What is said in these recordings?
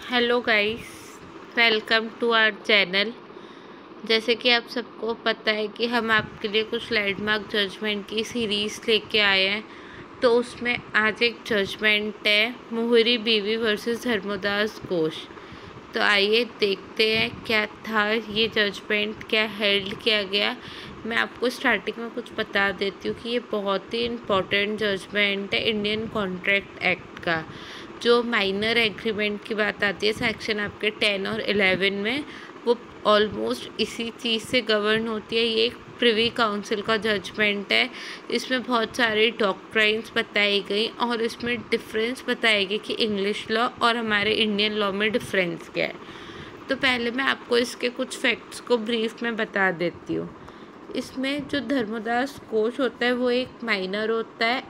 Hello guys, welcome to our channel. जैसे कि आप सबको पता है कि हम आपके लिए कुछ लैंडमार्क जजमेंट की सीरीज़ लेके आए हैं। तो उसमें आज एक जजमेंट है मोहरी बीवी वर्सेस धर्मोदास घोष। तो आइए देखते हैं क्या था ये जजमेंट, क्या हेल्ड किया गया। मैं आपको स्टार्टिंग में कुछ बता देती हूँ कि ये बहुत ही इम्पोर्टेंट जजमेंट है इंडियन कॉन्ट्रैक्ट एक्ट का। जो माइनर एग्रीमेंट की बात आती है सेक्शन आपके 10 और 11 में, वो ऑलमोस्ट इसी चीज़ से गवर्न होती है। ये एक प्रिवी काउंसिल का जजमेंट है। इसमें बहुत सारी डॉक्ट्राइन्स बताई गई और इसमें डिफरेंस बताया गया कि इंग्लिश लॉ और हमारे इंडियन लॉ में डिफरेंस क्या है। तो पहले मैं आपको इसके कुछ फैक्ट्स को ब्रीफ में बता देती हूँ। इसमें जो धर्मोदास घोष होता है वो एक माइनर होता है।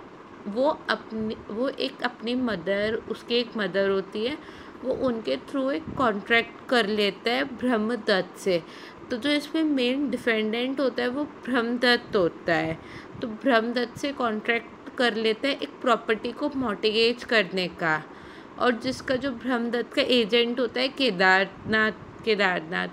वो एक अपनी मदर, उसकी एक मदर होती है, वो उनके थ्रू एक कॉन्ट्रैक्ट कर लेता है ब्रह्मदत्त से। तो जो इसमें मेन डिफेंडेंट होता है वो ब्रह्मदत्त होता है। तो ब्रह्मदत्त से कॉन्ट्रैक्ट कर लेता है एक प्रॉपर्टी को मॉर्टिगेज करने का। और जिसका जो ब्रह्मदत्त का एजेंट होता है केदारनाथ।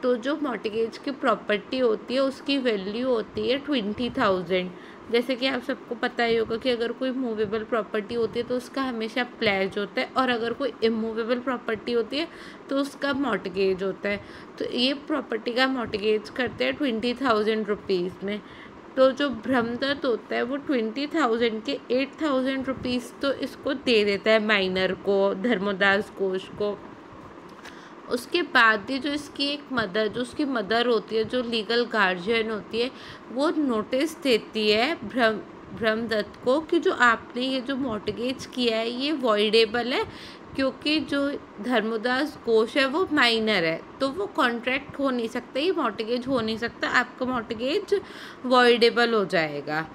तो जो मॉर्टिगेज की प्रॉपर्टी होती है उसकी वैल्यू होती है 20,000। जैसे कि आप सबको पता ही होगा कि अगर कोई मूवेबल प्रॉपर्टी होती है तो उसका हमेशा प्लेज होता है, और अगर कोई इमूवेबल प्रॉपर्टी होती है तो उसका मॉर्टिगेज होता है। तो ये प्रॉपर्टी का मॉर्टिगेज करते हैं 20,000 रुपीज़ में। तो जो ब्रह्मदत्त होता है वो 20,000 के 8,000 रुपीज़ तो इसको दे देता है माइनर को, धर्मोदास घोष को। उसके बाद भी जो इसकी एक मदर, जो उसकी मदर होती है, जो लीगल गार्जियन होती है, वो नोटिस देती है ब्रह्मदत्त को कि जो आपने ये जो मॉर्टगेज किया है ये वॉइडेबल है, क्योंकि जो धर्मोदास घोष है वो माइनर है, तो वो कॉन्ट्रैक्ट हो नहीं सकता, ये मॉर्टगेज हो नहीं सकता, आपका मॉर्टगेज वॉइडेबल हो जाएगा।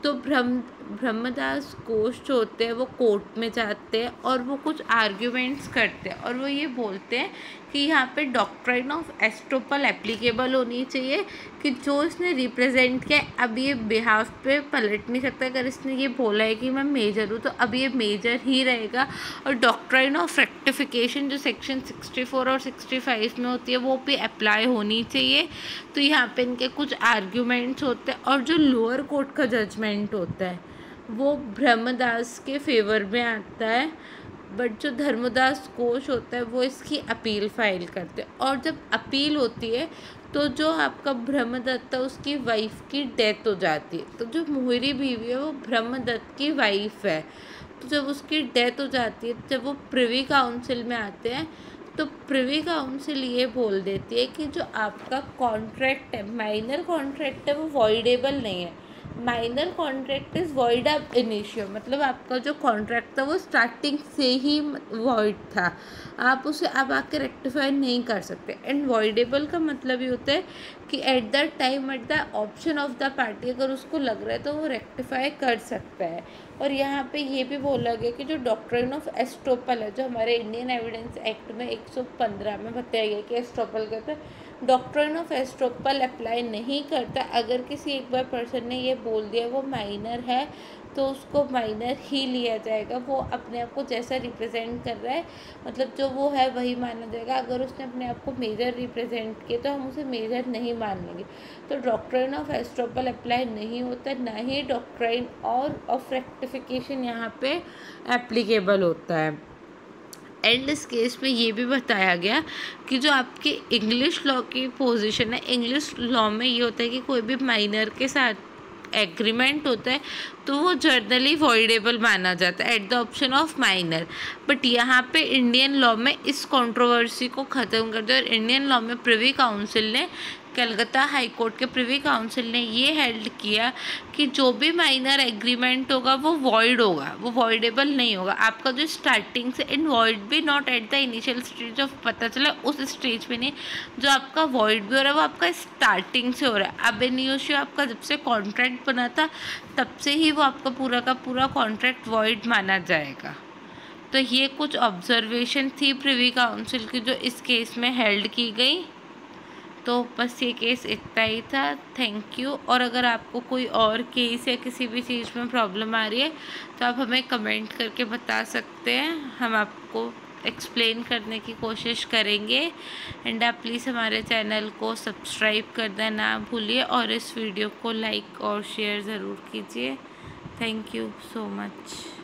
तो ब्रह्मदास घोष जो होते हैं वो कोर्ट में जाते हैं और वो कुछ आर्ग्यूमेंट्स करते हैं, और वो ये बोलते हैं कि यहाँ पे डॉक्ट्राइन ऑफ एस्टोपल एप्लीकेबल होनी चाहिए, कि जो इसने रिप्रेजेंट किया अब ये बिहाफ पे पलट नहीं सकता। अगर इसने ये बोला है कि मैं मेजर हूँ तो अब ये मेजर ही रहेगा। और डॉक्ट्राइन ऑफ रेक्टिफिकेशन जो सेक्शन 64 और 65 में होती है वो भी अप्लाई होनी चाहिए। तो यहाँ पे इनके कुछ आर्ग्यूमेंट्स होते हैं, और जो लोअर कोर्ट का जजमेंट होता है वो ब्रह्मदास के फेवर में आता है। बट जो धर्मोदास घोष होता है वो इसकी अपील फाइल करते हैं, और जब अपील होती है तो जो आपका ब्रह्मदत्त है उसकी वाइफ की डेथ हो जाती है। तो जो मोहरी बीवी है वो ब्रह्मदत्त की वाइफ है। तो जब उसकी डेथ हो जाती है, जब वो प्रिवी काउंसिल में आते हैं, तो प्रिवी काउंसिल ये बोल देती है कि जो आपका कॉन्ट्रैक्ट है, माइनर कॉन्ट्रैक्ट है, वो वॉइडेबल नहीं है। माइनर कॉन्ट्रैक्ट इज़ वॉइड अब इनिशियो, मतलब आपका जो कॉन्ट्रैक्ट था वो स्टार्टिंग से ही वॉइड था, आप उसे अब आके रेक्टिफाई नहीं कर सकते। एंड वॉइडेबल का मतलब ये होता है कि at the time, at the option of the party, अगर उसको लग रहा है तो वो रेक्टिफाई कर सकता है। और यहाँ पे ये भी बोला गया कि जो डॉक्ट्राइन ऑफ एस्टोपल है, जो हमारे इंडियन एविडेंस एक्ट में 115 में बताया गया कि एस्टोपल कहते हैं, डॉक्ट्राइन ऑफ एस्टोपल अप्लाई नहीं करता। अगर किसी एक बार पर्सन ने ये बोल दिया वो माइनर है तो उसको माइनर ही लिया जाएगा। वो अपने आप को जैसा रिप्रेजेंट कर रहा है, मतलब जो वो है वही माना जाएगा। अगर उसने अपने आप को मेजर रिप्रेजेंट किया तो हम उसे मेजर नहीं मान लेंगे। तो डॉक्ट्राइन ऑफ एस्टोपल अप्लाई नहीं होता, ना ही डॉक्ट्राइन और ऑफ रेक्टिफिकेशन यहाँ पे एप्लीकेबल होता है। एंड इस केस में ये भी बताया गया कि जो आपकी इंग्लिश लॉ की पोजीशन है, इंग्लिश लॉ में ये होता है कि कोई भी माइनर के साथ एग्रीमेंट होता है तो वो जर्नली वॉइडेबल माना जाता है at the option of minor. But यहाँ पे इंडियन लॉ में इस कंट्रोवर्सी को ख़त्म कर दिया, और इंडियन लॉ में प्रिवी काउंसिल ने, कलकत्ता हाई कोर्ट के प्रिवी काउंसिल ने ये हेल्ड किया कि जो भी माइनर एग्रीमेंट होगा वो वॉइड होगा, वो वॉइडेबल नहीं होगा। आपका जो स्टार्टिंग से, इन वॉइड भी not at the initial stage of, पता चला उस स्टेज पे नहीं, जो आपका वॉइड भी हो रहा है वो आपका स्टार्टिंग से हो रहा है। अब इनिशियो आपका जब से कॉन्ट्रैक्ट बना था तब से ही वो आपका पूरा का पूरा कॉन्ट्रैक्ट वॉइड माना जाएगा। तो ये कुछ ऑब्जर्वेशन थी प्रिवी काउंसिल की जो इस केस में हेल्ड की गई। तो बस ये केस इतना ही था। Thank you. और अगर आपको कोई और केस या किसी भी चीज़ में प्रॉब्लम आ रही है तो आप हमें कमेंट करके बता सकते हैं, हम आपको एक्सप्लेन करने की कोशिश करेंगे। एंड आप प्लीज़ हमारे चैनल को सब्सक्राइब करना ना भूलिए और इस वीडियो को लाइक और शेयर ज़रूर कीजिए। Thank you so much.